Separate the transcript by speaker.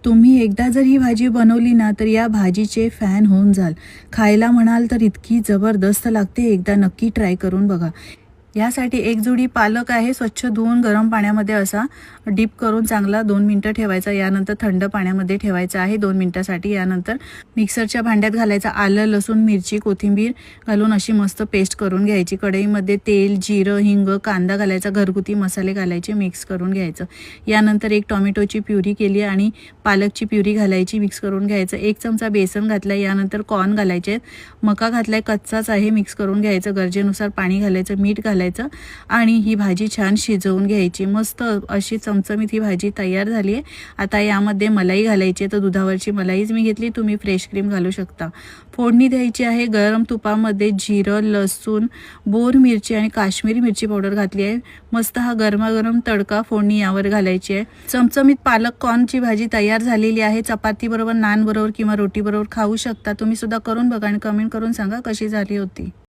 Speaker 1: तुम्ही एकदा जर ही भाजी बनवली ना, तर या भाजीचे फॅन होऊन जाल. खायला म्हणाल तर इतकी जबरदस्त लागते. एकदा नक्की ट्राय करून बघा. यासाठी एक जुडी पालक आहे, स्वच्छ धुवून गरम पाण्यामध्ये असा डीप करून चांगला 2 मिनिटं ठेवायचा. यानंतर थंड पाण्यामध्ये ठेवायचा आहे 2 मिनिटासाठी. यानंतर मिक्सरच्या भांड्यात घालायचा. आलं, लसूण, मिरची, कोथिंबीर घालून अशी मस्त पेस्ट करून घ्यायची. कढईमध्ये तेल, जिरं, हिंग, कांदा घालायचा. घरगुती मसाले घालायचे, मिक्स करून घ्यायचं. यानंतर एक टोमॅटोची प्युरी केली आणि पालकची प्युरी घालायची, मिक्स करून घ्यायचं. 1 चमचा बेसन घातला. यानंतर कॉर्न घालायचे. मका घातलाय, कच्चाच आहे, मिक्स करून घ्यायचं. गरजेनुसार पाणी घालायचं, मीठ घालायचं आणि ही भाजी छान शिजवून घ्यायची. मस्त अशी चमचमीत ही भाजी तयार झाली आहे. आता यामध्ये मलाई घालायची. तर दुधावरची मलाईच मी घेतली, तुम्ही फ्रेश क्रीम घालू शकता. फोडणी द्यायची आहे. गरम तुपामध्ये जिरं, लसूण, बोर मिरची आणि काश्मीरी मिरची पावडर घातली आहे. मस्त हा गरमागरम तडका फोडणी यावर घालायची आहे. चमचमीत पालक कॉर्नची भाजी तयार झालेली आहे. चपाती बरोबर, नान बरोबर किंवा रोटी बरोबर खाऊ शकता. तुम्ही सुद्धा करून बघा आणि कमेंट करून सांगा कशी झाली होती.